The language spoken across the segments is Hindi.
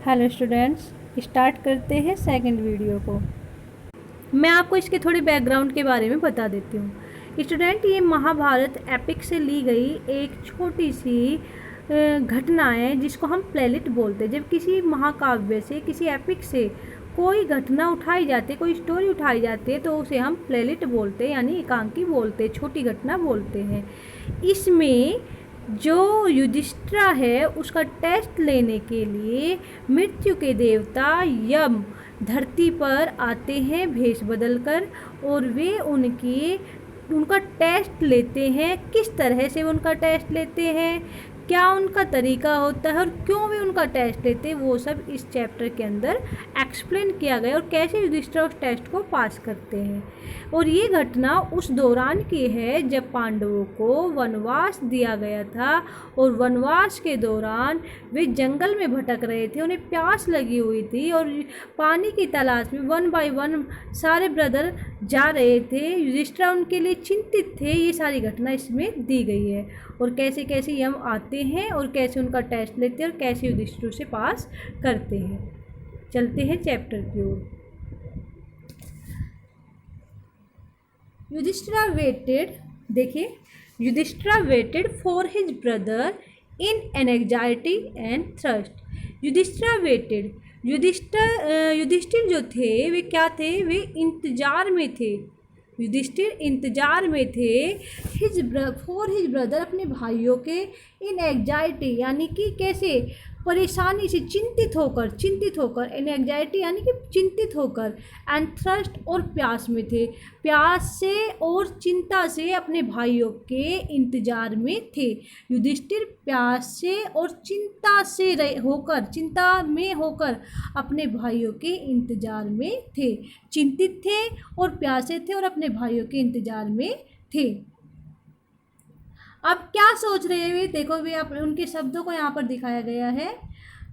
हेलो स्टूडेंट्स, स्टार्ट करते हैं सेकंड वीडियो को। मैं आपको इसके थोड़े बैकग्राउंड के बारे में बता देती हूँ। स्टूडेंट, ये महाभारत एपिक से ली गई एक छोटी सी घटना है जिसको हम प्लेलिट बोलते हैं। जब किसी महाकाव्य से, किसी एपिक से कोई घटना उठाई जाती है, कोई स्टोरी उठाई जाती है, तो उसे हम प्लेलिट बोलते हैं, यानी एकांकी बोलते हैं, छोटी घटना बोलते हैं। इसमें जो युधिष्ठिरा है उसका टेस्ट लेने के लिए मृत्यु के देवता यम धरती पर आते हैं भेष बदलकर, और वे उनका टेस्ट लेते हैं। किस तरह से उनका टेस्ट लेते हैं, क्या उनका तरीका होता है और क्यों वे उनका टेस्ट लेते हैं, वो सब इस चैप्टर के अंदर एक्सप्लेन किया गया, और कैसे युधिष्ठिर उस टेस्ट को पास करते हैं। और ये घटना उस दौरान की है जब पांडवों को वनवास दिया गया था, और वनवास के दौरान वे जंगल में भटक रहे थे, उन्हें प्यास लगी हुई थी और पानी की तलाश में वन बाय वन सारे ब्रदर जा रहे थे। युधिष्ठिर उनके लिए चिंतित थे। ये सारी घटना इसमें दी गई है, और कैसे कैसे यम आते हैं और कैसे उनका टेस्ट लेते हैं और कैसे युधिष्ठिर से पास करते हैं। चलते हैं चैप्टर की ओर। युधिष्ठिर वेटेड, देखिए, Yudhishthir waited for his brother in anxiety and thirst. Yudhishthir waited, Yudhishthir जो थे वे क्या थे, वे इंतजार में थे। युधिष्ठिर इंतजार में थे फॉर हिज ब्रदर, अपने भाइयों के, इन एंजाइटी यानी कि कैसे, परेशानी से, चिंतित होकर इन एंजाइटी यानी कि चिंतित होकर, एंड थ्रस्ट और प्यास में थे। प्यास से और चिंता से अपने भाइयों के इंतजार में थे। युधिष्ठिर प्यास से और चिंता में होकर अपने भाइयों के इंतजार में थे। चिंतित थे और प्यासे थे और अपने भाइयों के इंतजार में थे। अब क्या सोच रहे हैं, देखो वे उनके शब्दों को यहाँ पर दिखाया गया है।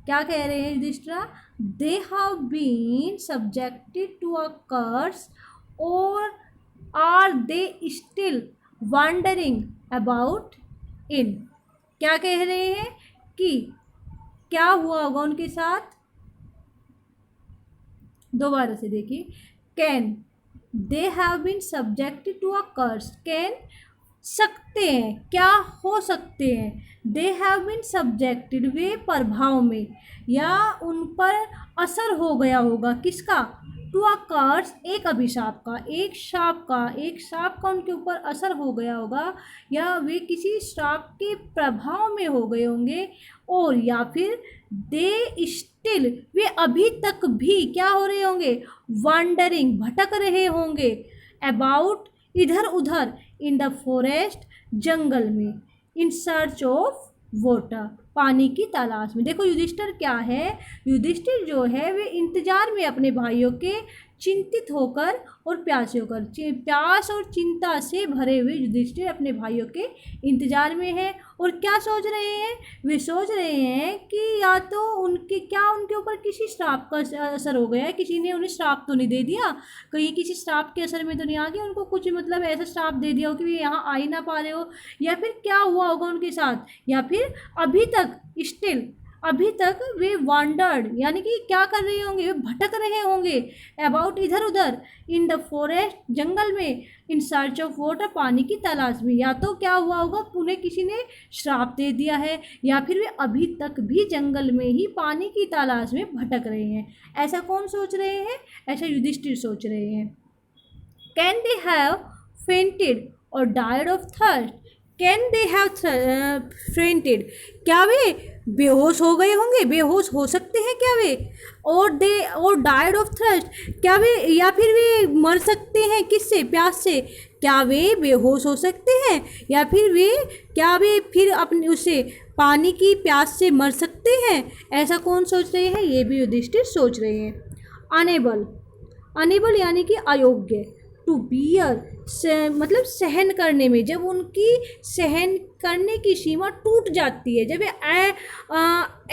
क्या कह रहे हैं Yudhishthira, they have been subjected to a curse और are they still wandering about in. क्या कह रहे हैं कि क्या हुआ होगा उनके साथ। दोबारा से देखिए, can, they have been subjected to a curse, can सकते हैं, क्या हो सकते हैं, दे हैव बीन सब्जेक्टेड वे प्रभाव में, या उन पर असर हो गया होगा, किसका, टू अ कर्स, एक अभिशाप का, एक श्राप का उनके ऊपर असर हो गया होगा, या वे किसी श्राप के प्रभाव में हो गए होंगे, और या फिर दे स्टिल, वे अभी तक भी क्या हो रहे होंगे, वंडरिंग, भटक रहे होंगे, अबाउट, इधर उधर, इन द फॉरेस्ट, जंगल में, इन सर्च ऑफ वाटर, पानी की तलाश में। देखो युधिष्ठिर क्या है, युधिष्ठिर जो है वे इंतजार में अपने भाइयों के, चिंतित होकर और प्यासे होकर, प्यास और चिंता से भरे हुए युधिष्ठिर अपने भाइयों के इंतजार में है। और क्या सोच रहे हैं, वे सोच रहे हैं कि या तो उनके ऊपर किसी श्राप का असर हो गया है, किसी ने उन्हें श्राप तो नहीं दे दिया, कहीं किसी श्राप के असर में तो नहीं आ गया, उनको कुछ मतलब ऐसा श्राप दे दिया हो कि वे यहाँ आ ही ना पा रहे हो, या फिर क्या हुआ होगा उनके साथ, या फिर अभी तक अभी तक वे वांडर्ड यानी कि क्या कर रहे होंगे, वे भटक रहे होंगे, अबाउट, इधर उधर, इन द फॉरेस्ट, जंगल में, इन सर्च ऑफ वाटर, पानी की तलाश में। या तो क्या हुआ होगा, उन्हें किसी ने श्राप दे दिया है, या फिर वे अभी तक भी जंगल में ही पानी की तलाश में भटक रहे हैं। ऐसा कौन सोच रहे हैं, ऐसा युधिष्ठिर सोच रहे हैं। Can they have fainted or died of thirst, can they have fainted, क्या वे बेहोश हो गए होंगे, बेहोश हो सकते हैं क्या वे, और डाइड ऑफ थर्स्ट, क्या वे, या फिर वे मर सकते हैं, किससे, प्यास से, क्या वे बेहोश हो सकते हैं, या फिर वे फिर अपने उसे पानी की प्यास से मर सकते हैं। ऐसा कौन सोच रहे हैं, ये भी युधिष्ठिर सोच रहे हैं। अनेबल यानी कि अयोग्य, टू बियर, मतलब सहन करने में, जब उनकी सहन करने की सीमा टूट जाती है, जब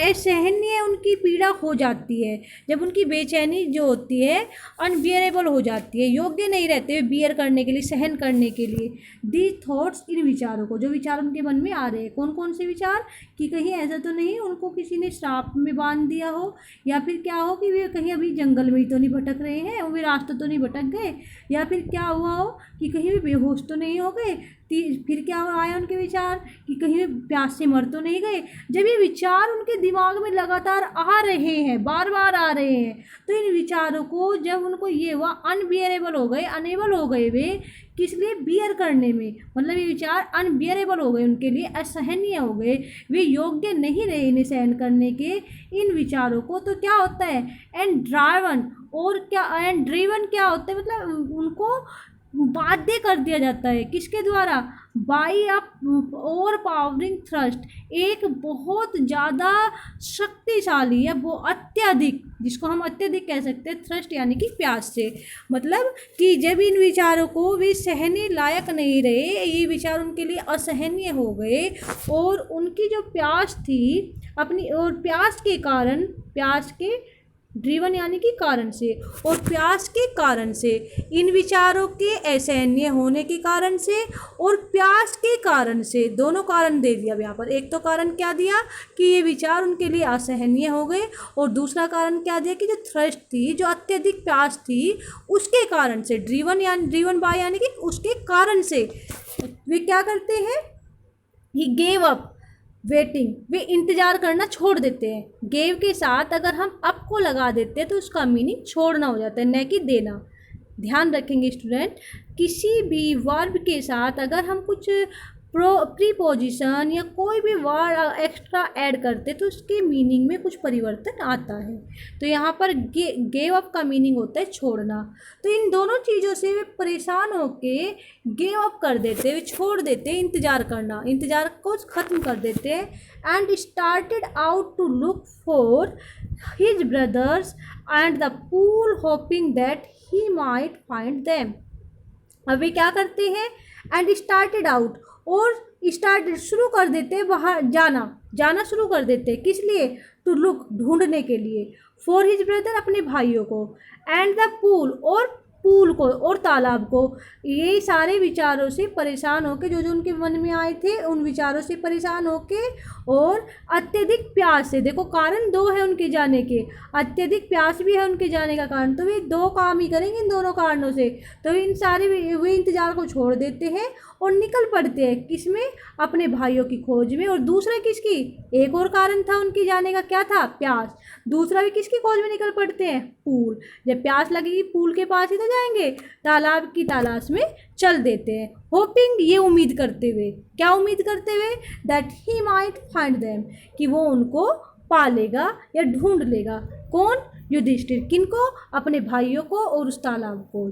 असहनीय उनकी पीड़ा हो जाती है, जब उनकी बेचैनी जो होती है अनबियरेबल हो जाती है, योग्य नहीं रहते बियर करने के लिए, सहन करने के लिए। दी थॉट्स, इन विचारों को, जो विचार उनके मन में आ रहे हैं, कौन कौन से विचार, कि कहीं ऐसा तो नहीं उनको किसी ने श्राप में बांध दिया हो, या फिर क्या हो कि वे कहीं अभी जंगल में ही तो नहीं भटक रहे हैं, वे रास्ते तो नहीं भटक गए, या फिर क्या हुआ हो कि कहीं वे बेहोश तो नहीं हो गए। फिर क्या आया उनके विचार कि कहीं वे प्यास से मर तो नहीं गए। जब ये विचार उनके दिमाग में लगातार आ रहे हैं, बार बार आ रहे हैं, तो इन विचारों को जब उनको ये हुआ अनबियरेबल हो गए, अनेबल हो गए वे किस लिए, बियर करने में, मतलब ये विचार अनबियरेबल हो गए उनके लिए, असहनीय हो गए, वे योग्य नहीं रहे इन्हें सहन करने के इन विचारों को। तो क्या होता है, एंड ड्राइवन, और क्या एंड ड्रिवन क्या होता है, मतलब उनको बाध्य कर दिया जाता है, किसके द्वारा, by a over powering thrust, एक बहुत ज़्यादा शक्तिशाली या वो अत्यधिक, जिसको हम अत्यधिक कह सकते हैं, थ्रस्ट यानी कि प्यास से, मतलब कि जब इन विचारों को वे सहने लायक नहीं रहे, ये विचार उनके लिए असहनीय हो गए, और उनकी जो प्यास थी अपनी, और प्यास के कारण, प्यास के ड्रिवन यानी कि कारण से, और प्यास के कारण से, इन विचारों के असहनीय होने के कारण से और प्यास के कारण से, दोनों कारण दे दिया यहाँ पर। एक तो कारण क्या दिया कि ये विचार उनके लिए असहनीय हो गए, और दूसरा कारण क्या दिया कि जो थ्रस्ट थी, जो अत्यधिक प्यास थी, उसके कारण से, ड्रिवन बाय यानी कि उसके कारण से वे क्या करते हैं, ही गेव अप वेटिंग, वे इंतज़ार करना छोड़ देते हैं। गेव के साथ अगर हम अप को लगा देते हैं तो उसका मीनिंग छोड़ना हो जाता है, न कि देना। ध्यान रखेंगे स्टूडेंट, किसी भी वर्ब के साथ अगर हम कुछ प्रीपोजिशन या कोई भी वर्ड एक्स्ट्रा ऐड करते तो उसके मीनिंग में कुछ परिवर्तन आता है। तो यहाँ पर गेव अप का मीनिंग होता है छोड़ना। तो इन दोनों चीज़ों से वे परेशान होके गेव अप कर देते, वे छोड़ देते इंतज़ार करना, इंतज़ार को ख़त्म कर देते हैं। And started out to look for his brothers and the pool hoping that he might find them. अब वे क्या करते हैं, एंड स्टार्टेड आउट, और स्टार्ट शुरू कर देते बाहर जाना शुरू कर देते, किस लिए, टू लुक ढूंढने के लिए, फॉर हिज ब्रदर अपने भाइयों को, एंड द पूल और पूल को और तालाब को। ये सारे विचारों से परेशान होके, जो जो उनके मन में आए थे उन विचारों से परेशान होके, और अत्यधिक प्यास से, देखो कारण दो है उनके जाने के, अत्यधिक प्यास भी है उनके जाने का कारण, तो वे दो काम ही करेंगे इन दोनों कारणों से। तो इन सारे वे इंतजार को छोड़ देते हैं और निकल पड़ते हैं किसमें, अपने भाइयों की खोज में। और दूसरा किसकी, एक और कारण था उनके जाने का, क्या था, प्यास। दूसरा भी किसकी खोज में निकल पड़ते हैं, पूल। जब प्यास लगेगी पूल के पास ही तो जाएंगे, तालाब की तलाश में चल देते हैं। होपिंग, ये उम्मीद करते हुए, क्या उम्मीद करते हुए, that he might find them, कि वो उनको पा लेगा या ढूंढ लेगा। कौन, युधिष्ठिर, किनको, अपने भाइयों को और उस तालाब को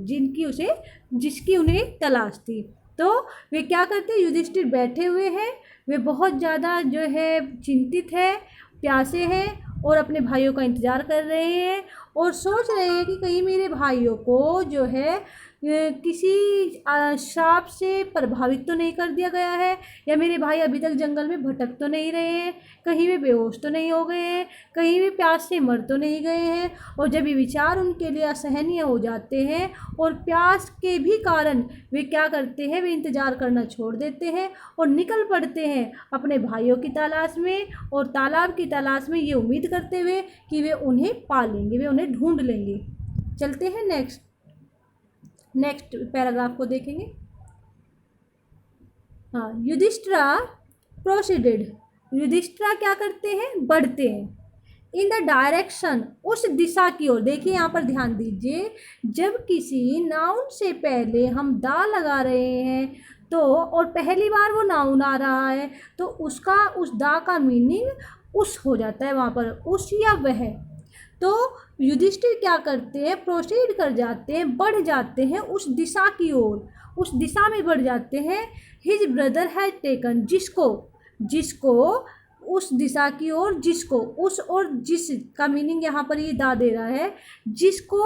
जिसकी उन्हें तलाश थी। तो वे क्या करते हैं, युधिष्ठिर बैठे हुए हैं, वे बहुत ज़्यादा जो है चिंतित है, प्यासे हैं, और अपने भाइयों का इंतज़ार कर रहे हैं, और सोच रहे हैं कि कहीं मेरे भाइयों को जो है किसी श्राप से प्रभावित तो नहीं कर दिया गया है, या मेरे भाई अभी तक जंगल में भटक तो नहीं रहे हैं, कहीं वे बेहोश तो नहीं हो गए हैं, कहीं वे प्यास से मर तो नहीं गए हैं। और जब ये विचार उनके लिए असहनीय हो जाते हैं और प्यास के भी कारण वे क्या करते हैं, वे इंतज़ार करना छोड़ देते हैं और निकल पड़ते हैं अपने भाइयों की तलाश में, और तालाब की तलाश में, ये उम्मीद करते हुए कि वे उन्हें पा लेंगे, वे उन्हें ढूंढ लेंगे। चलते हैं नेक्स्ट पैराग्राफ को देखेंगे। हाँ, युधिष्ठिरा प्रोसीडेड, युधिष्ठिरा क्या करते हैं, बढ़ते हैं इन द डायरेक्शन, उस दिशा की ओर। देखिए यहाँ पर ध्यान दीजिए, जब किसी नाउन से पहले हम दा लगा रहे हैं तो, और पहली बार वो नाउन आ रहा है तो उसका, उस दा का मीनिंग उस हो जाता है वहाँ पर, उस या वह। तो युधिष्ठिर क्या करते हैं, प्रोसीड कर जाते हैं, बढ़ जाते हैं उस दिशा की ओर, उस दिशा में बढ़ जाते हैं। हिज ब्रदर हैज टेकन, जिसको उस दिशा की ओर, जिसको, उस और जिस का मीनिंग यहाँ पर ये दा दे रहा है, जिसको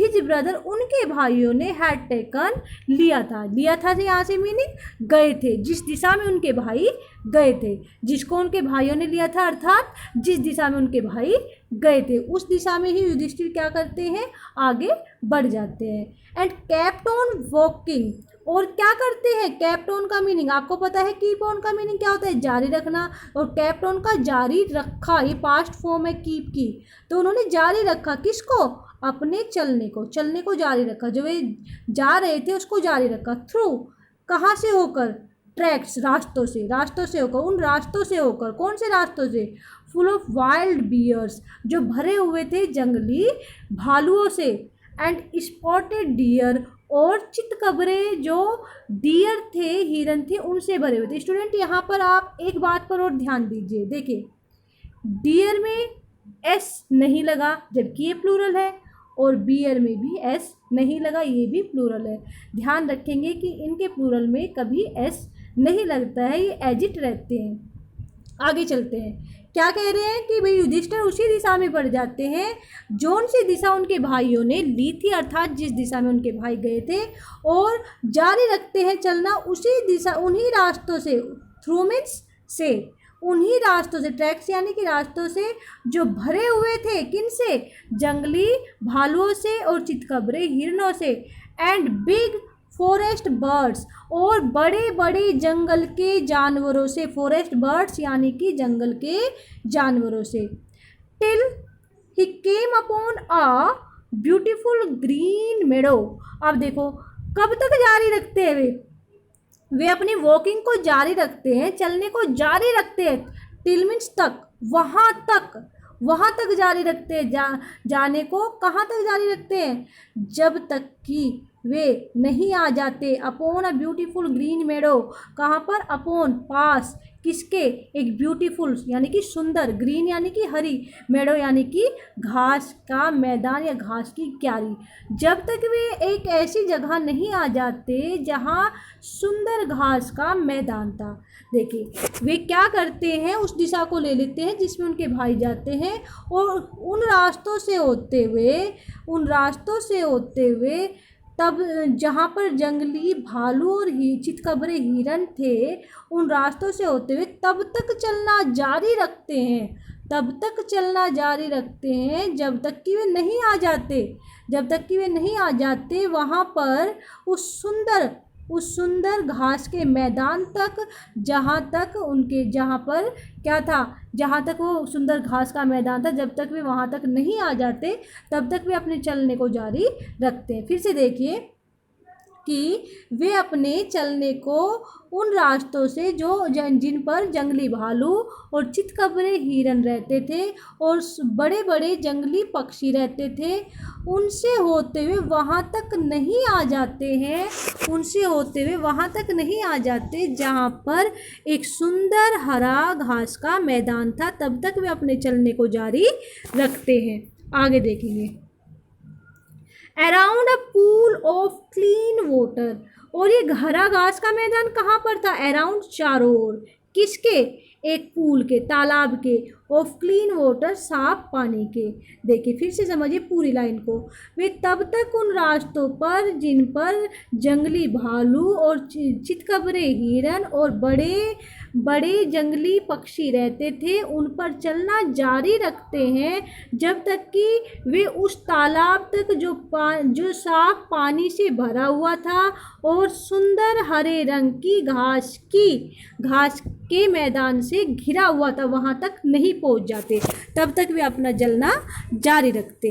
हिज ब्रदर उनके भाइयों ने हैड टेकन लिया था से यहाँ से मीनिंग गए थे, जिस दिशा में उनके भाई गए थे, जिसको उनके भाइयों ने लिया था अर्थात जिस दिशा में उनके भाई गए थे उस दिशा में ही युधिष्ठिर क्या करते हैं, आगे बढ़ जाते हैं। एंड केप्ट ऑन वॉकिंग, और क्या करते हैं, केप्ट ऑन का मीनिंग आपको पता है, कीप ऑन का मीनिंग क्या होता है, जारी रखना, और केप्ट ऑन का जारी रखा, ये पास्ट फॉर्म है कीप की, तो उन्होंने जारी रखा किसको, अपने चलने को जारी रखा, जो वे जा रहे थे उसको जारी रखा। थ्रू कहाँ से होकर, ट्रैक्स रास्तों से होकर, उन रास्तों से होकर, कौन से रास्तों से, फुल ऑफ वाइल्ड बियर्स, जो भरे हुए थे जंगली भालुओं से, एंड स्पॉटेड डियर, और चितकबरे जो डियर थे, हिरन थे, उनसे भरे हुए थे। स्टूडेंट यहाँ पर आप एक बात पर और ध्यान दीजिए, देखिए डियर में एस नहीं लगा जबकि ये प्लूरल है, और बियर में भी एस नहीं लगा, ये भी प्लूरल है। ध्यान रखेंगे कि इनके प्लूरल में कभी एस नहीं लगता है, ये एजिट रहते हैं। आगे चलते हैं, क्या कह रहे हैं कि भाई युधिष्ठिर उसी दिशा में बढ़ जाते हैं जोन सी दिशा उनके भाइयों ने ली थी, अर्थात जिस दिशा में उनके भाई गए थे, और जारी रखते हैं चलना उसी दिशा, उन्हीं रास्तों से, थ्रू मीन्स से, उन्हीं रास्तों से, ट्रैक्स यानी कि रास्तों से जो भरे हुए थे, किन से, जंगली भालुओं से और चितकबरे हिरणों से, एंड बिग फॉरेस्ट बर्ड्स, और बड़े बड़े जंगल के जानवरों से, फॉरेस्ट बर्ड्स यानी कि जंगल के जानवरों से। Till he came upon a beautiful green meadow, अब देखो कब तक जारी रखते हैं वे अपनी वॉकिंग को जारी रखते हैं, चलने को जारी रखते हैं, टिल मीन्स तक, वहाँ तक जारी रखते हैं, जाने को कहाँ तक जारी रखते हैं, जब तक कि वे नहीं आ जाते अपॉन अ ब्यूटीफुल ग्रीन मेडो, कहाँ पर, अपॉन पास, किसके, एक ब्यूटीफुल यानी कि सुंदर, ग्रीन यानी कि हरी, मेडो यानी कि घास का मैदान या घास की क्यारी, जब तक वे एक ऐसी जगह नहीं आ जाते जहाँ सुंदर घास का मैदान था। देखिए वे क्या करते हैं, उस दिशा को ले लेते हैं जिसमें उनके भाई जाते हैं, और उन रास्तों से होते हुए तब जहाँ पर जंगली भालू और चितकबरे हिरन थे, उन रास्तों से होते हुए तब तक चलना जारी रखते हैं जब तक कि वे नहीं आ जाते वहाँ पर उस सुंदर घास के मैदान तक, जहाँ तक वो सुंदर घास का मैदान था, जब तक वे वहाँ तक नहीं आ जाते तब तक वे अपने चलने को जारी रखते हैं। फिर से देखिए कि वे अपने चलने को उन रास्तों से जिन पर जंगली भालू और चितकबरे हिरन रहते थे और बड़े बड़े जंगली पक्षी रहते थे, उनसे होते हुए वहाँ तक नहीं आ जाते जहाँ पर एक सुंदर हरा घास का मैदान था, तब तक वे अपने चलने को जारी रखते हैं। आगे देखेंगे, around a pool of clean water, और ये हरा घास का मैदान कहाँ पर था, अराउंड चारों ओर, किसके, एक पूल के, तालाब के, ऑफ क्लीन वाटर, साफ पानी के। देखिए फिर से समझिए पूरी लाइन को, वे तब तक उन रास्तों पर जिन पर जंगली भालू और चितकबरे हिरन और बड़े बड़े जंगली पक्षी रहते थे, उन पर चलना जारी रखते हैं जब तक कि वे उस तालाब तक जो साफ पानी से भरा हुआ था और सुंदर हरे रंग की घास के मैदान से घिरा हुआ था, वहाँ तक नहीं पहुँच जाते, तब तक वे अपना चलना जारी रखते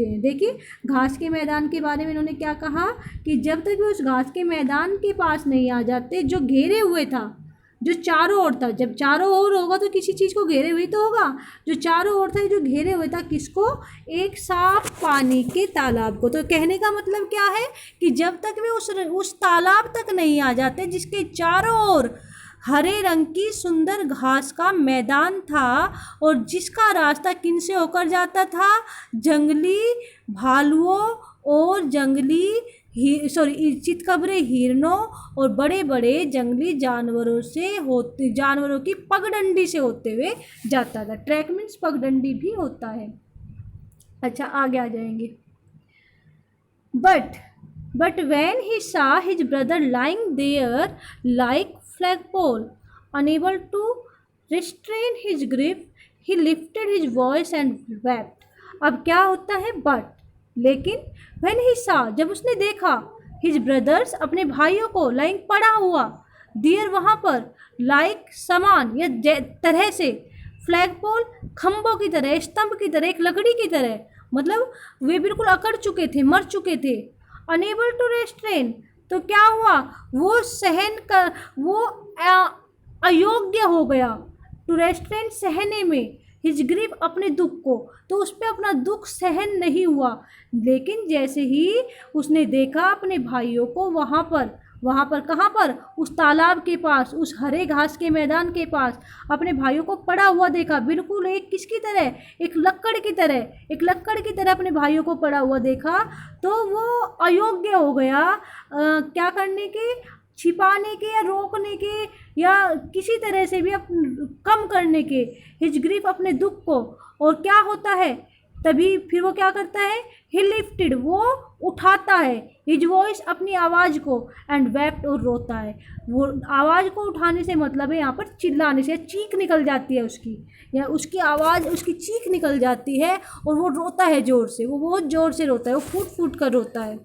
हैं। देखिए घास के मैदान के बारे में इन्होंने क्या कहा कि जब तक वे उस घास के मैदान के पास नहीं आ जाते जो घेरे हुए था, जो चारों ओर था, जब चारों ओर होगा तो किसी चीज़ को घेरे हुए तो होगा, जो चारों ओर था, जो घेरे हुए था किसको, एक साफ पानी के तालाब को। तो कहने का मतलब क्या है कि जब तक वे उस तालाब तक नहीं आ जाते जिसके चारों ओर हरे रंग की सुंदर घास का मैदान था और जिसका रास्ता किन से होकर जाता था, जंगली भालुओं और चितकबरे हिरणों और बड़े बड़े जंगली जानवरों की पगडंडी से होते हुए जाता था। ट्रैक मीन्स पगडंडी भी होता है। अच्छा आगे आ जाएंगे। But when he saw his brother lying there like flagpole, unable to restrain his grief, he lifted his voice and wept. अब क्या होता है बट, लेकिन when he saw, जब उसने देखा, his brothers, अपने भाइयों को, lying, पड़ा हुआ, देयर, वहाँ पर, लाइक, समान या तरह से, फ्लैगपोल, खम्भों की तरह, स्तंभ की तरह, एक लकड़ी की तरह, मतलब वे बिल्कुल अकड़ चुके थे, मर चुके थे। अनेबल टू रेस्ट्रेन, तो क्या हुआ, वो सहन कर, वो अयोग्य हो गया, टू रेस्ट्रेन, सहने में, हिज ग्रीफ, अपने दुख को, तो उस पर अपना दुख सहन नहीं हुआ। लेकिन जैसे ही उसने देखा अपने भाइयों को वहाँ पर कहाँ पर, उस तालाब के पास, उस हरे घास के मैदान के पास, अपने भाइयों को पड़ा हुआ देखा, बिल्कुल एक किसकी तरह, एक लक्कड़ की तरह अपने भाइयों को पड़ा हुआ देखा, तो वो अयोग्य हो गया क्या करने के, छिपाने के या रोकने के या किसी तरह से भी कम करने के, हिज ग्रीफ, अपने दुख को। और क्या होता है तभी, फिर वो क्या करता है, ही लिफ्टेड, वो उठाता है, हिज वॉइस, अपनी आवाज़ को, एंड वेप्ट, और रोता है। वो आवाज़ को उठाने से मतलब है यहाँ पर चिल्लाने से, चीख निकल जाती है उसकी, या उसकी आवाज़, उसकी चीख निकल जाती है और वो रोता है ज़ोर से, वो बहुत ज़ोर से रोता है, वो फूट फूट कर रोता है।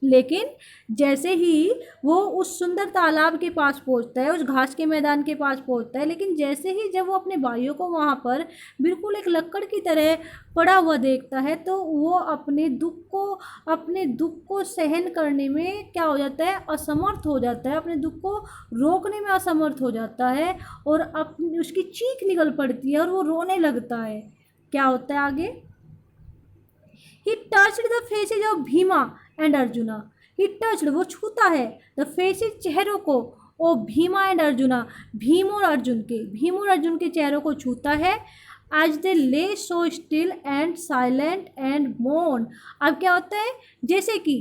लेकिन जैसे ही वो उस सुंदर तालाब के पास पहुंचता है, उस घास के मैदान के पास पहुंचता है, लेकिन जैसे ही जब वो अपने भाइयों को वहाँ पर बिल्कुल एक लक्कड़ की तरह पड़ा हुआ देखता है, तो वो अपने दुख को सहन करने में क्या हो जाता है, असमर्थ हो जाता है, अपने दुख को रोकने में असमर्थ हो जाता है, और अपनी उसकी चीख निकल पड़ती है और वो रोने लगता है। क्या होता है आगे, He touched the faces of Bhima and Arjuna. He touched, वो छूता है, the faces, चेहरों को, ओ भीमा एंड अर्जुना, भीम और अर्जुन के चेहरों को छूता है। As they lay so still and silent and mourn. अब क्या होता है, जैसे कि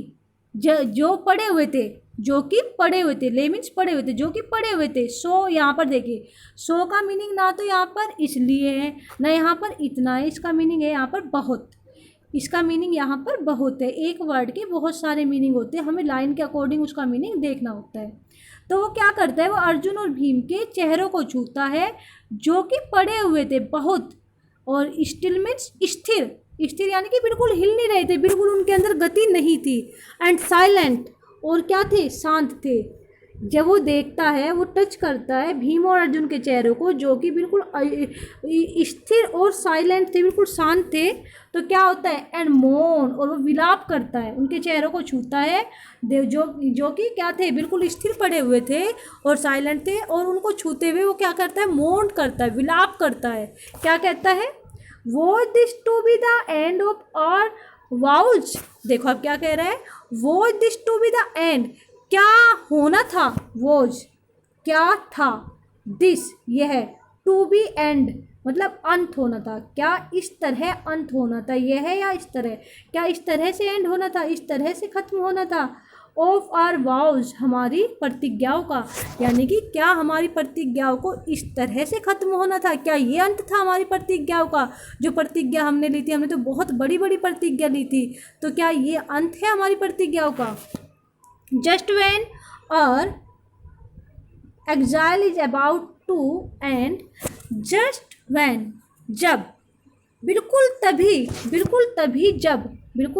जो पड़े हुए थे, ले मीन्स पड़े हुए थे, जो कि पड़े हुए थे। सो यहाँ पर देखिए, सो का मीनिंग ना तो यहाँ पर इसलिए है, ना यहाँ पर इतना है, इसका मीनिंग है यहाँ पर बहुत। इसका मीनिंग यहाँ पर बहुत है। एक वर्ड के बहुत सारे मीनिंग होते हैं, हमें लाइन के अकॉर्डिंग उसका मीनिंग देखना होता है। तो वो क्या करता है, वो अर्जुन और भीम के चेहरों को छूता है जो कि पड़े हुए थे बहुत, और स्टिल मीन्स स्थिर यानी कि बिल्कुल हिल नहीं रहे थे, बिल्कुल उनके अंदर गति नहीं थी। एंड साइलेंट, और क्या थे, शांत थे। जब वो देखता है, वो टच करता है भीम और अर्जुन के चेहरों को जो कि बिल्कुल स्थिर और साइलेंट थे, बिल्कुल शांत थे, तो क्या होता है, एंड मोन, और वो विलाप करता है, उनके चेहरों को छूता है जो कि क्या थे, बिल्कुल स्थिर पड़े हुए थे और साइलेंट थे, और उनको छूते हुए वो क्या करता है, मोन करता है, विलाप करता है। क्या कहता है, was this to be the end of our vows. देखो अब क्या कह रहा है, was this to be the end, क्या होना था, वॉज क्या था, दिस यह, टू बी एंड मतलब अंत होना था, क्या इस तरह अंत होना था, यह है या इस तरह, क्या इस तरह से एंड होना था, इस तरह से ख़त्म होना था। ऑफ आर वाउज, हमारी प्रतिज्ञाओं का, यानी कि क्या हमारी प्रतिज्ञाओं को इस तरह से ख़त्म होना था, क्या ये अंत था हमारी प्रतिज्ञाओं का। जो प्रतिज्ञा हमने ली थी, हमने तो बहुत बड़ी बड़ी प्रतिज्ञा ली थी, तो क्या ये अंत है हमारी प्रतिज्ञाओं का। जस्ट व्हेन और exile is about to end, just when, जब, बिल्कुल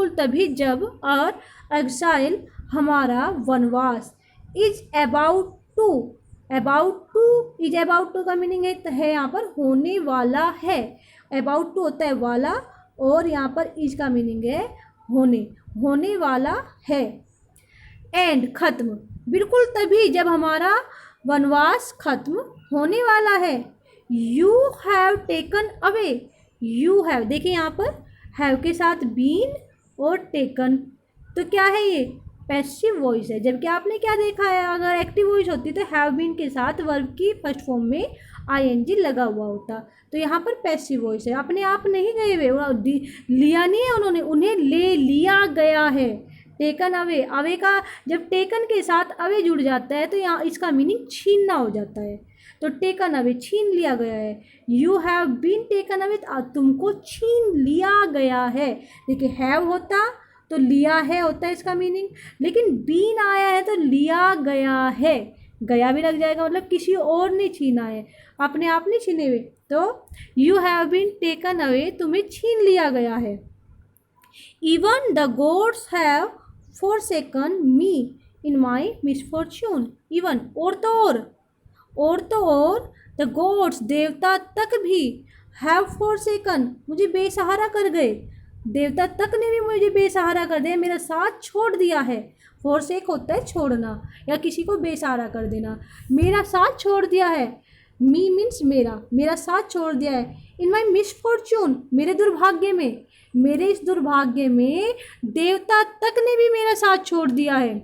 तभी जब, और exile, हमारा वनवास, is about to का मीनिंग है यहाँ पर होने वाला है। about to होता है वाला, और यहाँ पर is का मीनिंग है होने वाला है। एंड, खत्म, बिल्कुल तभी जब हमारा वनवास खत्म होने वाला है। You have taken away, you have, देखिए यहाँ पर हैव के साथ बीन और टेकन, तो क्या है ये, पैसिव वॉइस है। जबकि आपने क्या देखा है, अगर एक्टिव वॉइस होती तो हैव बीन के साथ वर्ब की फर्स्ट फॉर्म में आईएनजी लगा हुआ होता, तो यहाँ पर पैसिव वॉइस है। अपने आप नहीं गए हुए, लिया नहीं है उन्होंने, उन्हें ले लिया गया है। टेकन अवे, अवे का जब टेकन के साथ अवे जुड़ जाता है तो यहाँ इसका मीनिंग छीनना हो जाता है। तो टेकन अवे छीन लिया गया है। You have been taken away, तुमको छीन लिया गया है। देखिए हैव होता तो लिया है होता है इसका मीनिंग, लेकिन बीन आया है तो लिया गया है, गया भी लग जाएगा, मतलब किसी और ने छीना है, अपने आप नहीं छीने हुए। तो you have been taken away, तुम्हें छीन लिया गया है। Even the gods have forsaken me in my misfortune। Even और तो और द गॉड्स देवता तक भी हैव forsaken मुझे बेसहारा कर गए, देवता तक ने भी मुझे बेसहारा कर दिया, मेरा साथ छोड़ दिया है। forsake होता है छोड़ना या किसी को बेसहारा कर देना, मेरा साथ छोड़ दिया है। मी मीन्स मेरा साथ छोड़ दिया है। इन माई मिसफॉर्चून मेरे दुर्भाग्य में, मेरे इस दुर्भाग्य में देवता तक ने भी मेरा साथ छोड़ दिया है।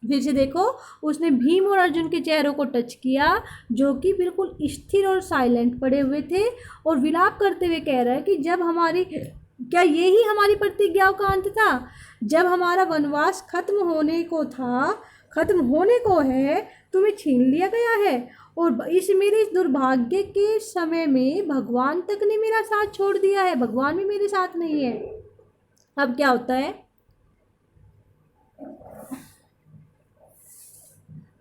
फिर से देखो, उसने भीम और अर्जुन के चेहरों को टच किया जो कि बिल्कुल स्थिर और साइलेंट पड़े हुए थे, और विलाप करते हुए कह रहा है कि जब हमारी, क्या यही हमारी प्रतिज्ञाओं का अंत था? जब हमारा वनवास खत्म होने को है, तुम्हें छीन लिया गया है, और मेरे इस दुर्भाग्य के समय में भगवान तक ने मेरा साथ छोड़ दिया है, भगवान भी मेरे साथ नहीं है। अब क्या होता है?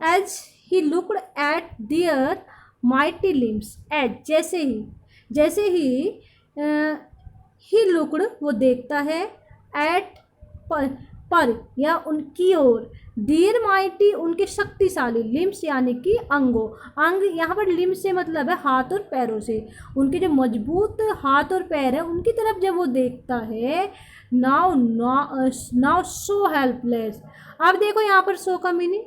As he looked at their mighty limbs, जैसे ही he looked वो देखता है, at पर या उनकी ओर, देयर माइटी उनके शक्तिशाली, लिम्स यानी कि अंग यहाँ पर लिम्स से मतलब है हाथ और पैरों से, उनके जो मजबूत हाथ और पैर है उनकी तरफ जब वो देखता है, नाउ सो हेल्पलेस। अब देखो यहाँ पर सो का मीनिंग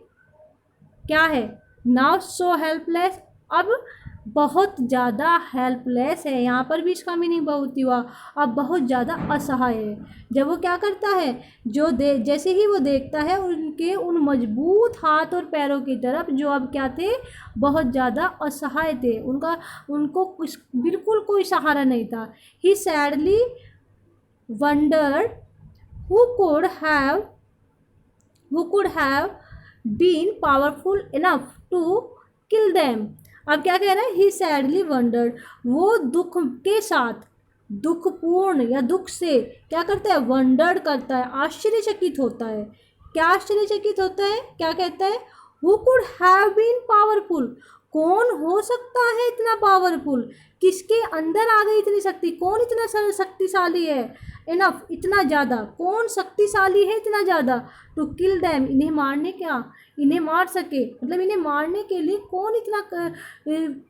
क्या है? नाउ सो हेल्पलेस, अब बहुत ज़्यादा हेल्पलेस है, यहाँ पर भी इसका मीनिंग बहुत ही हुआ, अब बहुत ज़्यादा असहाय है। जब वो क्या करता है, जैसे ही वो देखता है उनके उन मजबूत हाथ और पैरों की तरफ जो अब क्या थे, बहुत ज़्यादा असहाय थे, उनको बिल्कुल कोई सहारा नहीं था। He sadly wondered who could have been powerful enough to kill them. अब क्या कह रहा है? ही सैडली वंडर्ड, वो दुख के साथ, दुखपूर्ण या दुख से क्या करता है? वंडर्ड करता है, आश्चर्यचकित होता है। क्या आश्चर्यचकित होता है? क्या कहता है? Who could have been powerful, कौन हो सकता है इतना पावरफुल, किसके अंदर आ गई इतनी शक्ति, कौन इतना शक्तिशाली है? इनफ, इतना ज़्यादा, कौन शक्तिशाली है इतना ज़्यादा? टू किल दैम, इन्हें मारने, क्या इन्हें मार सके, मतलब इन्हें मारने के लिए कौन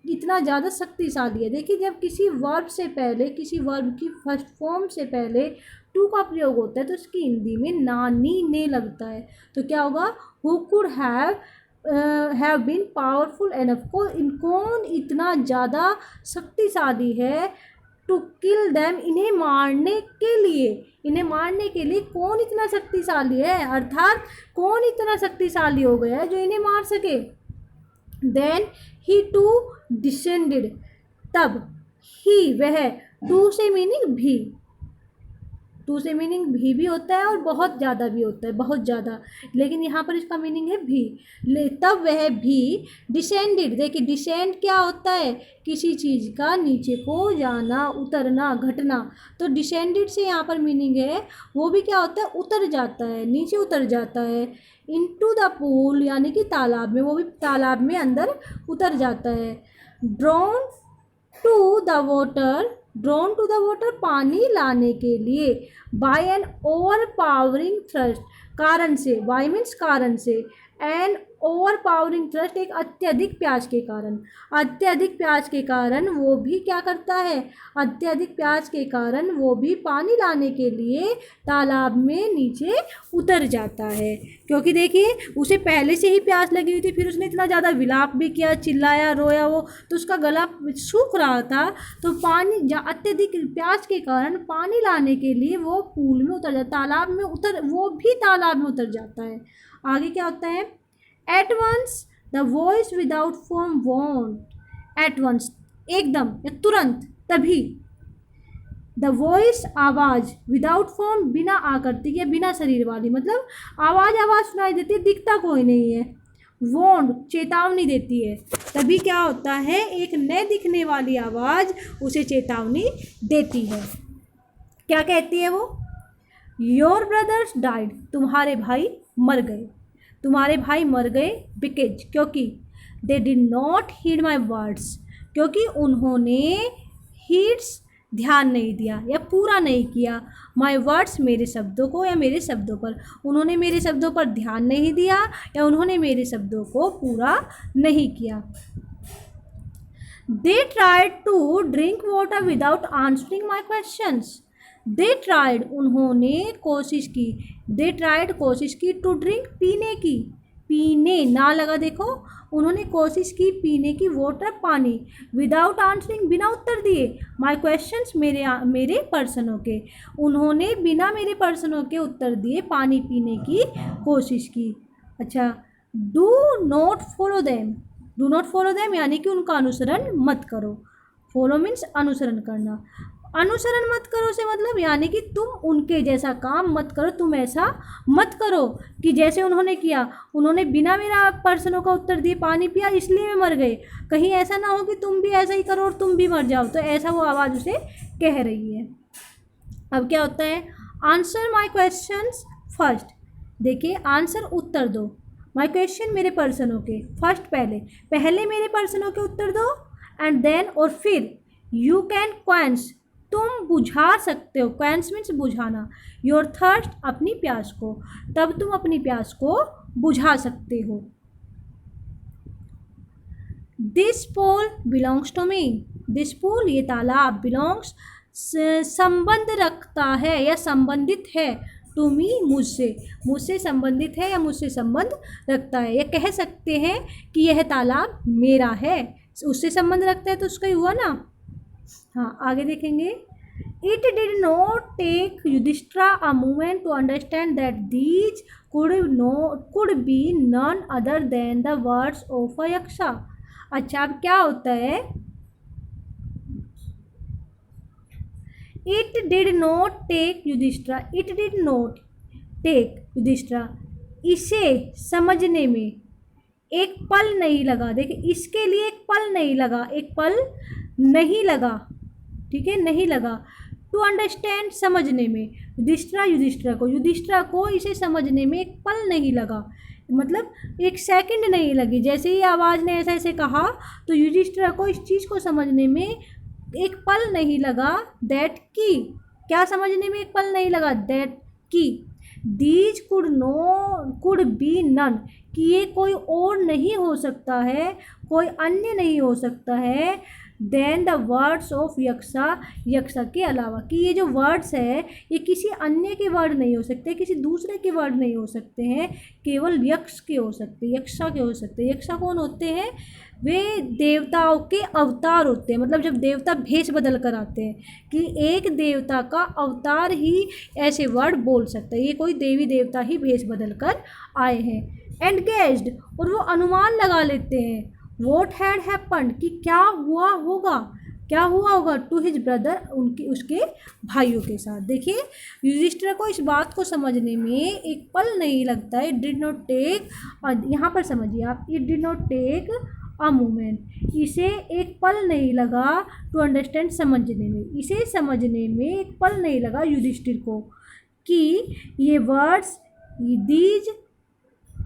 इतना ज़्यादा शक्तिशाली है। देखिए, जब किसी वर्ब से पहले, किसी वर्ब की फर्स्ट फॉर्म से पहले टू का प्रयोग होता है तो उसकी हिंदी में नानी ने लगता है, तो क्या होगा? Who could have been powerful enough, कौन इतना ज़्यादा शक्तिशाली है, टू किल दैम, इन्हें मारने के लिए कौन इतना शक्तिशाली है, अर्थात कौन इतना शक्तिशाली हो गया है जो इन्हें मार सके। देन ही टू डिसेंडेड, तब ही वह, टू से मीनिंग भी, टू से मीनिंग भी होता है और बहुत ज़्यादा भी होता है, बहुत ज़्यादा, लेकिन यहाँ पर इसका मीनिंग है भी। तब वह भी डिसेंडेड, देखिए डिसेंड क्या होता है? किसी चीज़ का नीचे को जाना, उतरना, घटना, तो डिसेंडेड से यहाँ पर मीनिंग है वो भी क्या होता है? उतर जाता है, नीचे उतर जाता है। इनटू द पूल यानी कि तालाब में, वो भी तालाब में अंदर उतर जाता है। ड्रॉन टू द वाटर, पानी लाने के लिए, by an overpowering thirst, कारण से, बाय मीन्स कारण से, एन ओवर पावरिंग थ्रस्ट एक अत्यधिक प्यास के कारण, अत्यधिक प्यास के कारण वो भी क्या करता है? अत्यधिक प्यास के कारण वो भी पानी लाने के लिए तालाब में नीचे उतर जाता है, क्योंकि देखिए उसे पहले से ही प्यास लगी हुई थी, फिर उसने इतना ज़्यादा विलाप भी किया, चिल्लाया, रोया, वो तो उसका गला सूख रहा था, तो पानी, अत्यधिक प्यास के कारण पानी लाने के लिए वो पूल में उतर जाता, तालाब में वो भी तालाब में उतर जाता है। आगे क्या होता है? At once the voice without form warned, at once एकदम या तुरंत, तभी, द वॉइस आवाज़, विदाउट फॉर्म बिना आकृति के, बिना शरीर वाली, मतलब आवाज़ सुनाई देती है, दिखता कोई नहीं है, वार्न चेतावनी देती है। तभी क्या होता है, एक न दिखने वाली आवाज़ उसे चेतावनी देती है। क्या कहती है वो? योर ब्रदर्स डाइड, तुम्हारे भाई मर गए, तुम्हारे भाई मर गए बिकॉज, क्योंकि they did not heed my words, क्योंकि उन्होंने हीड्स ध्यान नहीं दिया या पूरा नहीं किया, माई वर्ड्स मेरे शब्दों को या मेरे शब्दों पर, उन्होंने मेरे शब्दों पर ध्यान नहीं दिया या उन्होंने मेरे शब्दों को पूरा नहीं किया। They tried to drink water without answering my questions, they tried उन्होंने कोशिश की, दे ट्राइड कोशिश की, टू ड्रिंक पीने की, पीने ना लगा देखो, उन्होंने कोशिश की पीने की, वाटर पानी, विदाउट आंसरिंग बिना उत्तर दिए, माई क्वेश्चंस मेरे प्रश्नों के, उन्होंने बिना मेरे प्रश्नों के उत्तर दिए पानी पीने की कोशिश की। अच्छा, do not follow them, do not follow them यानी कि उनका अनुसरण मत करो, फॉलो मीन्स अनुसरण करना, अनुसरण मत करो से मतलब यानी कि तुम उनके जैसा काम मत करो, तुम ऐसा मत करो कि जैसे उन्होंने किया, उन्होंने बिना मेरा प्रश्नों का उत्तर दिए पानी पिया इसलिए वे मर गए, कहीं ऐसा ना हो कि तुम भी ऐसा ही करो और तुम भी मर जाओ, तो ऐसा वो आवाज़ उसे कह रही है। अब क्या होता है, आंसर माई क्वेश्चंस फर्स्ट, देखिए आंसर उत्तर दो, माई क्वेश्चन मेरे प्रश्नों के, फर्स्ट पहले मेरे प्रश्नों के उत्तर दो, एंड देन और फिर यू कैन क्वेंस, तुम बुझा सकते हो, क्वेंस मीन्स बुझाना, योर थर्स्ट अपनी प्यास को, तब तुम अपनी प्यास को बुझा सकते हो। This pool belongs to me, this pool ये तालाब, बिलोंग्स संबंध रखता है या संबंधित है, टू मी मुझसे, मुझसे संबंधित है या मुझसे संबंध रखता है, या कह सकते हैं कि यह तालाब मेरा है, उससे संबंध रखता है तो उसका ही हुआ ना। हाँ आगे देखेंगे, it did not take Yudhishthira a moment to understand that these could be none other than the words of a Yaksha. अच्छा, अब क्या होता है, it did not take Yudhishthira, it did not take Yudhishthira, इसे समझने में एक पल नहीं लगा, देखिए इसके लिए एक पल नहीं लगा, एक पल नहीं लगा, ठीक है, नहीं लगा, टू अंडरस्टैंड समझने में, युधिष्ठिरा को इसे समझने में एक पल नहीं लगा, मतलब एक सेकंड नहीं लगी, जैसे ही आवाज़ ने ऐसा ऐसे कहा तो युधिष्ठिरा को इस चीज़ को समझने में एक पल नहीं लगा, दैट की, क्या समझने में एक पल नहीं लगा, दैट की, दीज कुड बी नन, कि ये कोई और नहीं हो सकता है, कोई अन्य नहीं हो सकता है, देन द वर्ड्स ऑफ यक्षा, यक्षा के अलावा, कि ये जो वर्ड्स है ये किसी अन्य के वर्ड नहीं हो सकते, किसी दूसरे के वर्ड नहीं हो सकते हैं, केवल यक्ष के हो सकते, यक्षा के हो सकते। यक्षा कौन होते हैं, वे देवताओं के अवतार होते हैं, मतलब जब देवता भेष बदल कर आते हैं, कि एक देवता का अवतार ही ऐसे वर्ड बोल सकता है, ये कोई देवी देवता ही भेष बदल कर आए हैं। एंड गेस्ड, और वो अनुमान लगा लेते हैं, वॉट हैड हैपन्ड, कि क्या हुआ होगा, क्या हुआ होगा, टू हिज ब्रदर, उनके उसके भाइयों के साथ। देखिए युधिष्ठिर को इस बात को समझने में एक पल नहीं लगता है, इट डिड नॉट टेक, और यहाँ पर समझिए आप, it did not take a moment, इसे एक पल नहीं लगा, टू अंडरस्टैंड समझने में, इसे समझने में एक पल नहीं लगा युधिष्ठिर को, कि ये words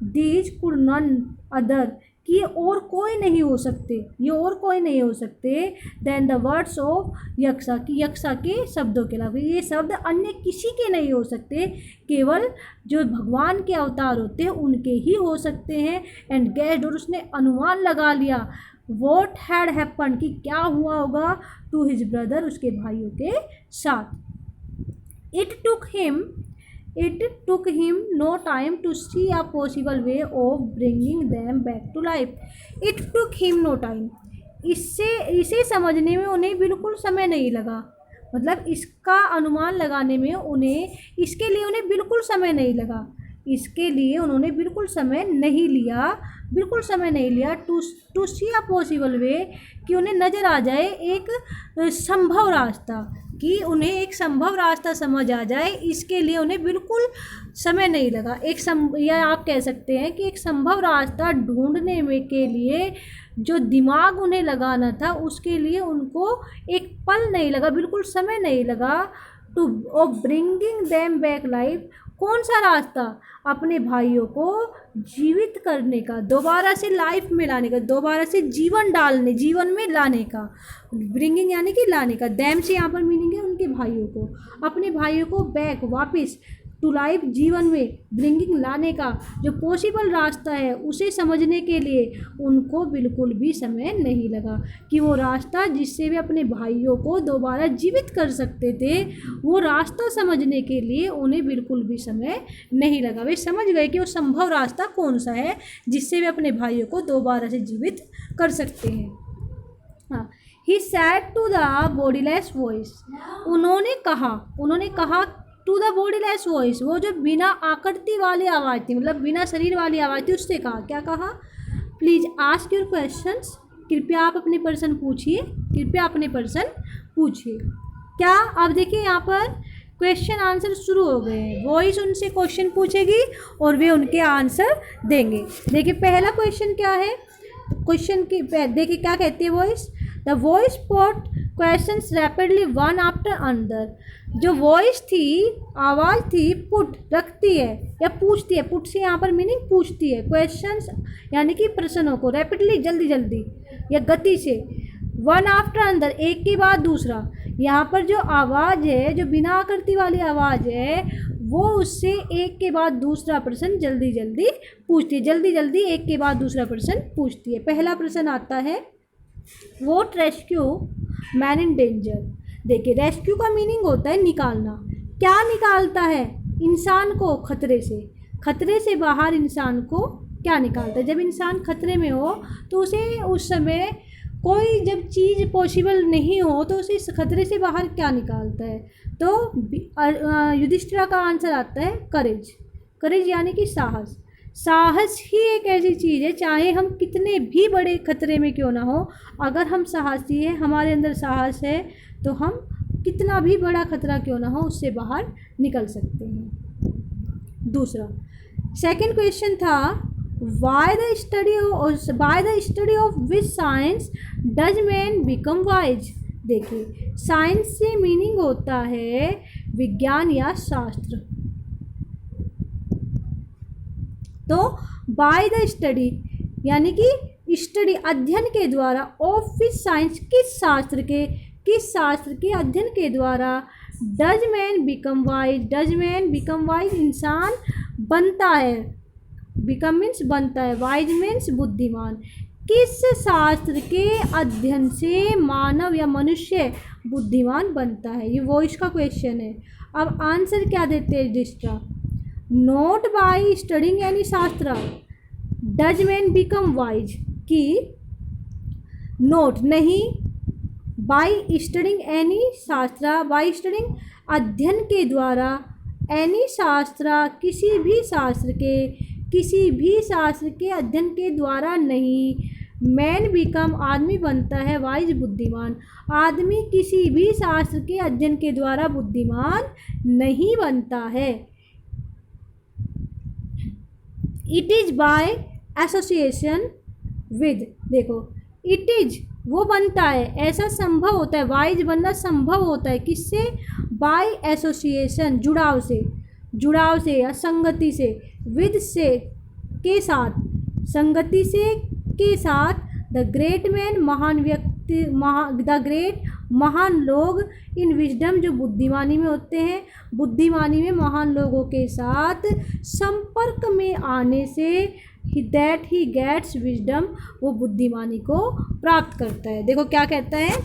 these could none other, कि ये और कोई नहीं हो सकते, ये और कोई नहीं हो सकते, देन द वर्ड्स ऑफ यक्षा, कि यक्षा के शब्दों के अलावा, ये शब्द अन्य किसी के नहीं हो सकते, केवल जो भगवान के अवतार होते हैं उनके ही हो सकते हैं। एंड गेस्ड, और उसने अनुमान लगा लिया, वॉट हैड हैपन, कि क्या हुआ होगा, टू हिज ब्रदर, उसके भाइयों के साथ। It took him no time to see a possible way of bringing them back to life. It took him no time. इसे समझने में उन्हें बिल्कुल समय नहीं लगा, मतलब इसका अनुमान लगाने में इसके लिए उन्हें बिल्कुल समय नहीं लगा। इसके लिए उन्होंने बिल्कुल समय नहीं लिया to C a possible way, कि उन्हें नज़र आ जाए एक संभव रास्ता, कि उन्हें एक संभव रास्ता समझ आ जाए, इसके लिए उन्हें बिल्कुल समय नहीं लगा। या आप कह सकते हैं कि एक संभव रास्ता ढूंढने में के लिए जो दिमाग उन्हें लगाना था, उसके लिए उनको एक पल नहीं लगा, बिल्कुल समय नहीं लगा to bringing them back life. कौन सा रास्ता? अपने भाइयों को जीवित करने का, दोबारा से लाइफ में लाने का, दोबारा से जीवन में लाने का। ब्रिंगिंग यानी कि लाने का, दैम से यहाँ पर मीनिंग है उनके भाइयों को, अपने भाइयों को बैक वापस टू लाइफ जीवन में, ब्रिंगिंग लाने का जो पॉसिबल रास्ता है उसे समझने के लिए उनको बिल्कुल भी समय नहीं लगा, कि वो रास्ता जिससे वे अपने भाइयों को दोबारा जीवित कर सकते थे, वो रास्ता समझने के लिए उन्हें बिल्कुल भी समय नहीं लगा। वे समझ गए कि वो संभव रास्ता कौन सा है जिससे वे अपने भाइयों को दोबारा से जीवित कर सकते हैं। हाँ, he said to the bodiless voice, उन्होंने कहा टू द बॉडीलेस वॉइस, वो जो बिना आकृति वाली आवाज़ थी, मतलब बिना शरीर वाली आवाज़ थी, उससे कहा। क्या कहा? प्लीज़ आस्क योर क्वेश्चंस, कृपया आप अपने प्रश्न पूछिए। क्या आप देखिए यहाँ पर क्वेश्चन आंसर शुरू हो गए हैं। वॉइस उनसे क्वेश्चन पूछेगी और वे उनके आंसर देंगे। देखिए पहला क्वेश्चन क्या है, क्वेश्चन की देखिए क्या कहती है voice. The voice put questions rapidly one after another, जो वॉइस थी, आवाज़ थी, पुट रखती है या पूछती है, पुट से यहाँ पर मीनिंग पूछती है, क्वेश्चंस यानी कि प्रश्नों को, रैपिडली जल्दी जल्दी या गति से, वन आफ्टर अनदर एक के बाद दूसरा। यहाँ पर जो आवाज़ है, जो बिना आकृति वाली आवाज़ है, वो उससे एक के बाद दूसरा प्रश्न जल्दी जल्दी पूछती है, जल्दी जल्दी एक के बाद दूसरा प्रश्न पूछती है। पहला प्रश्न आता है, what rescue man in danger. देखिए रेस्क्यू का मीनिंग होता है निकालना। क्या निकालता है इंसान को खतरे से, खतरे से बाहर इंसान को क्या निकालता है। जब इंसान खतरे में हो तो उसे उस समय कोई जब चीज़ पॉसिबल नहीं हो तो उसे इस खतरे से बाहर क्या निकालता है। तो युधिष्ठिरा का आंसर आता है करेज। करेज यानी कि साहस। साहस ही एक ऐसी चीज़ है, चाहे हम कितने भी बड़े खतरे में क्यों ना हो, अगर हम साहसी हैं, हमारे अंदर साहस है, तो हम कितना भी बड़ा खतरा क्यों ना हो उससे बाहर निकल सकते हैं। दूसरा सेकंड क्वेश्चन था, by the study of which science does man become wise. देखिए साइंस से मीनिंग होता है विज्ञान या शास्त्र। तो बाय द स्टडी यानी कि स्टडी अध्ययन के द्वारा, ऑफ विच साइंस किस शास्त्र के अध्ययन के द्वारा, डज मैन बिकम वाइज इंसान बनता है, बिकम मीन्स बनता है, वाइज मीन्स बुद्धिमान। किस शास्त्र के अध्ययन से मानव या मनुष्य बुद्धिमान बनता है, ये वॉइस का क्वेश्चन है। अब आंसर क्या देते हैं Yudhishthira, not by studying any शास्त्र डज मैन बिकम वाइज, कि नोट नहीं, बाय स्टडिंग एनी शास्त्र, बाय स्टडिंग अध्ययन के द्वारा, एनी शास्त्र किसी भी शास्त्र के अध्ययन के द्वारा नहीं, मैन बिकम आदमी बनता है, वाइज बुद्धिमान। आदमी किसी भी शास्त्र के अध्ययन के द्वारा बुद्धिमान नहीं बनता है। It is by association with, देखो इट इज वो बनता है, ऐसा संभव होता है, वाइज बनना संभव होता है किससे, बाय एसोसिएशन जुड़ाव से या संगति से, विद से के साथ, संगति से के साथ, द ग्रेट मैन महान व्यक्ति, द ग्रेट महान लोग, इन विजडम जो बुद्धिमानी में होते हैं, बुद्धिमानी में महान लोगों के साथ संपर्क में आने से, दैट ही गेट्स विजडम, वो बुद्धिमानी को प्राप्त करता है। देखो क्या कहता है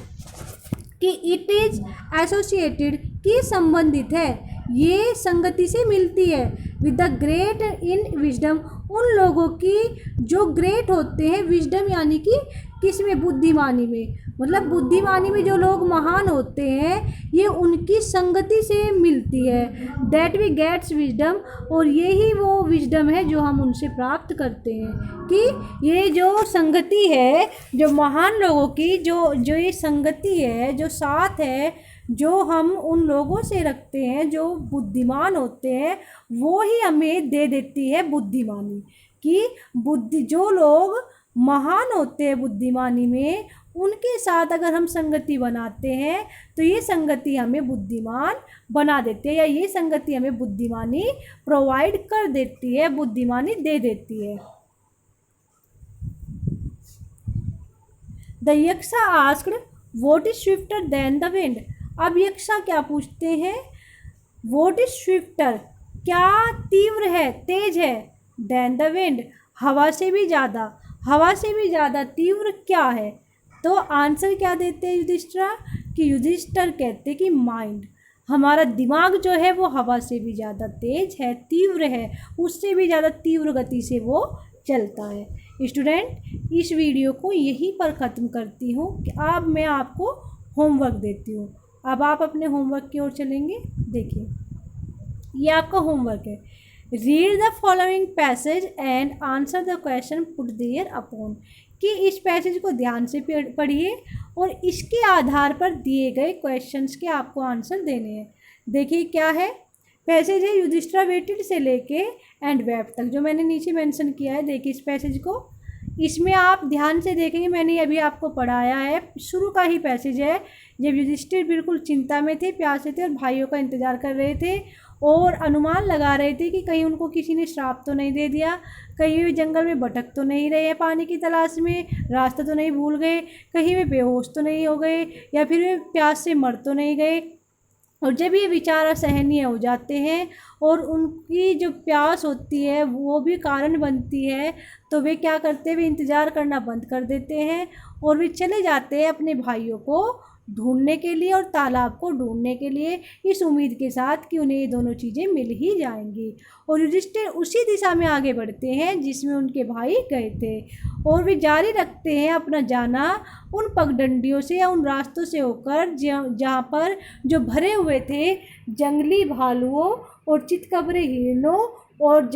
कि इट इज एसोसिएटेड, कि संबंधित है, ये संगति से मिलती है, with the great in wisdom, उन लोगों की जो ग्रेट होते हैं, विजडम यानी कि किस में, बुद्धिमानी में, मतलब बुद्धिमानी में जो लोग महान होते हैं ये उनकी संगति से मिलती है। दैट वी गेट्स विजडम, और यही वो विजडम है जो हम उनसे प्राप्त करते हैं। कि ये जो संगति है जो महान लोगों की, जो ये संगति है, जो साथ है, जो हम उन लोगों से रखते हैं जो बुद्धिमान होते हैं, वो ही हमें दे देती है बुद्धिमानी। कि जो लोग महान होते हैं बुद्धिमानी में, उनके साथ अगर हम संगति बनाते हैं तो ये संगति हमें बुद्धिमान बना देती है, या ये संगति हमें बुद्धिमानी प्रोवाइड कर देती है, बुद्धिमानी दे देती है। The यक्षा asked what is swifter than the wind. अब यक्षा क्या पूछते हैं, व्हाट इज स्विफ्टर, क्या तीव्र है, तेज है, देन द विंड, हवा से भी ज़्यादा, हवा से भी ज़्यादा तीव्र क्या है। तो आंसर क्या देते हैं युधिष्ठिर, कि युधिष्ठिर कहते कि माइंड, हमारा दिमाग जो है वो हवा से भी ज़्यादा तेज है, तीव्र है, उससे भी ज़्यादा तीव्र गति से वो चलता है। स्टूडेंट, इस वीडियो को यहीं पर ख़त्म करती हूँ कि अब मैं आपको होमवर्क देती हूँ। अब आप अपने होमवर्क की ओर चलेंगे। देखिए, ये आपका होमवर्क है। Read the following passage and answer the question put thereupon. कि इस पैसेज को ध्यान से पढ़िए और इसके आधार पर दिए गए क्वेश्चंस के आपको आंसर देने हैं। देखिए क्या है, पैसेज है युधिष्ठिर वेटेड से लेके एंड वेब तक, जो मैंने नीचे मेंशन किया है। देखिए इस पैसेज को, इसमें आप ध्यान से देखेंगे, मैंने अभी आपको पढ़ाया है, शुरू का ही पैसेज है जब युधिष्ठिर बिल्कुल चिंता में थे, प्यासे थे और भाइयों का इंतज़ार कर रहे थे और अनुमान लगा रहे थे कि कहीं उनको किसी ने श्राप तो नहीं दे दिया, कहीं वे जंगल में भटक तो नहीं रहे हैं पानी की तलाश में, रास्ता तो नहीं भूल गए, कहीं वे बेहोश तो नहीं हो गए, या फिर वे प्यास से मर तो नहीं गए। और जब ये विचार असहनीय हो जाते हैं और उनकी जो प्यास होती है वो भी कारण बनती है, तो वे क्या करते हैं, वे इंतज़ार करना बंद कर देते हैं और वे चले जाते हैं अपने भाइयों को ढूंढने के लिए और तालाब को ढूंढने के लिए, इस उम्मीद के साथ कि उन्हें ये दोनों चीज़ें मिल ही जाएंगी। और युधिष्ठिर उसी दिशा में आगे बढ़ते हैं जिसमें उनके भाई गए थे, और वे जारी रखते हैं अपना जाना उन पगडंडियों से या उन रास्तों से होकर जहाँ पर जो भरे हुए थे जंगली भालुओं और चितकबरे हिरणों और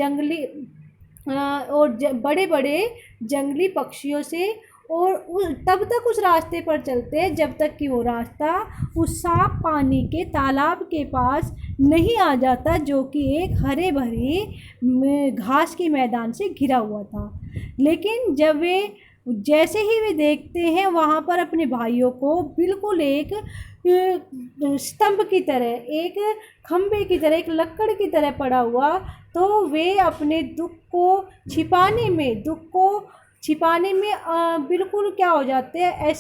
बड़े बड़े जंगली पक्षियों से। और तब तक उस रास्ते पर चलते हैं जब तक कि वो रास्ता उस साफ पानी के तालाब के पास नहीं आ जाता, जो कि एक हरे भरे घास के मैदान से घिरा हुआ था। लेकिन जैसे ही वे देखते हैं वहाँ पर अपने भाइयों को बिल्कुल एक स्तंभ की तरह, एक खम्भे की तरह, एक लकड़ की तरह पड़ा हुआ, तो वे अपने दुख को छिपाने में बिल्कुल क्या हो जाते हैं,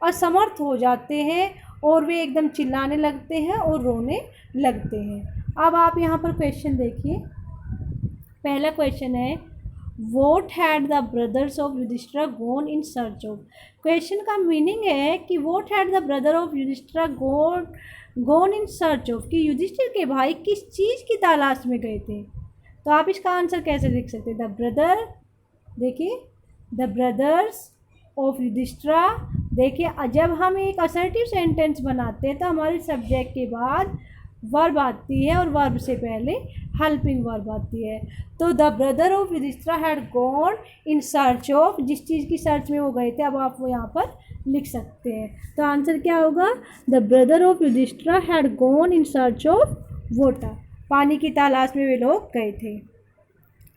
असमर्थ हो जाते हैं और वे एकदम चिल्लाने लगते हैं और रोने लगते हैं। अब आप यहाँ पर क्वेश्चन देखिए, पहला क्वेश्चन है what had the brothers of Yudhishthir gone in search of. Question का मीनिंग है कि what had the brother of Yudhishthir gone in search of, कि युधिष्ठिर के भाई किस चीज़ की तलाश में गए थे। तो आप इसका आंसर कैसे लिख सकते हैं, द ब्रदर, देखिए द ब्रदर्स ऑफ युधिष्ठिर। देखिए जब हम एक असर्टिव सेंटेंस बनाते हैं तो हमारे सब्जेक्ट के बाद वर्ब आती है और वर्ब से पहले हेल्पिंग वर्ब आती है। तो the brother of Yudhishthir had gone in search of, जिस चीज़ की सर्च में वो गए थे, अब आप वो यहाँ पर लिख सकते हैं। तो आंसर क्या होगा, the brother of Yudhishthir had gone in search of water, पानी की तलाश में वे लोग गए थे।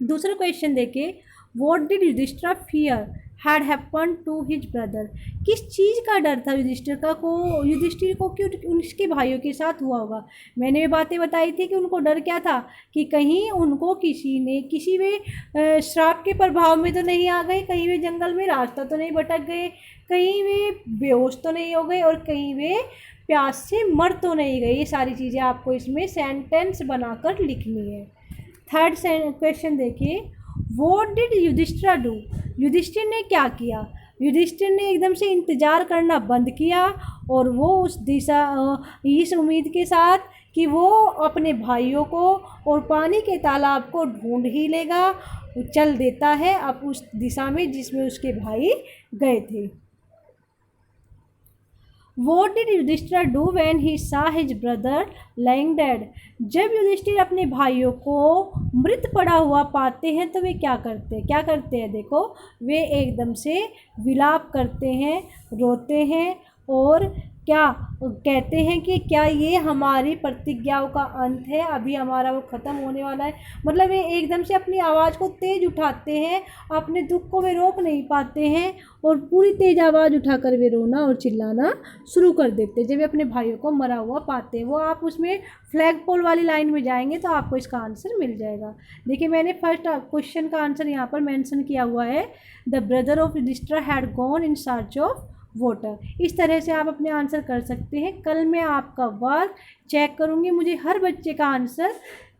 दूसरा क्वेश्चन देखिए, what did Yudhishthir fear had happen to his brother. किस चीज़ का डर था युधिष्ठिर को कि उनके भाइयों के साथ हुआ होगा। मैंने ये बातें बताई थी कि उनको डर क्या था, कि कहीं उनको किसी वे श्राप के प्रभाव में तो नहीं आ गए, कहीं वे जंगल में रास्ता तो नहीं भटक गए, कहीं वे बेहोश तो नहीं हो गए और कहीं वे प्यास से मर तो नहीं गए। ये सारी चीज़ें आपको इसमें सेंटेंस बनाकर लिखनी है। थर्ड क्वेश्चन देखिए, what did Yudhishthir do. Yudhishthir ने क्या किया। युधिष्ठिर ने एकदम से इंतज़ार करना बंद किया और वो इस उम्मीद के साथ कि वो अपने भाइयों को और पानी के तालाब को ढूंढ ही लेगा, चल देता है अब उस दिशा में जिसमें उसके भाई गए थे। What did Yudhishthir do when he saw his brother lying dead? जब युधिष्ठिर अपने भाइयों को मृत पड़ा हुआ पाते हैं तो वे क्या करते हैं? देखो, वे एकदम से विलाप करते हैं, रोते हैं और क्या कहते हैं कि क्या ये हमारी प्रतिज्ञाओं का अंत है, अभी हमारा वो ख़त्म होने वाला है। मतलब वे एकदम से अपनी आवाज़ को तेज़ उठाते हैं, अपने दुख को वे रोक नहीं पाते हैं और पूरी तेज़ आवाज़ उठाकर वे रोना और चिल्लाना शुरू कर देते हैं जब वे अपने भाइयों को मरा हुआ पाते हैं। वो आप उसमें फ्लैग पोल वाली लाइन में जाएंगे तो आपको इसका आंसर मिल जाएगा। देखिए, मैंने फर्स्ट क्वेश्चन का आंसर यहाँ पर मेंशन किया हुआ है, the brother of Yudhishthir had gone in search of water. इस तरह से आप अपने आंसर कर सकते हैं। कल मैं आपका वर्क चेक करूँगी, मुझे हर बच्चे का आंसर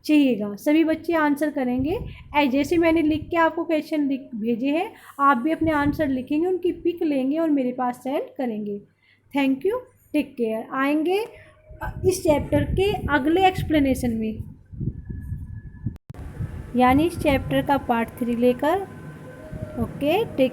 चाहिएगा, सभी बच्चे आंसर करेंगे। जैसे मैंने लिख के आपको क्वेश्चन लिख भेजे हैं, आप भी अपने आंसर लिखेंगे, उनकी पिक लेंगे और मेरे पास सेंड करेंगे। Thank you, take care. आएंगे इस चैप्टर के अगले एक्सप्लेनेशन में, यानी इस चैप्टर का पार्ट 3 लेकर। Okay, take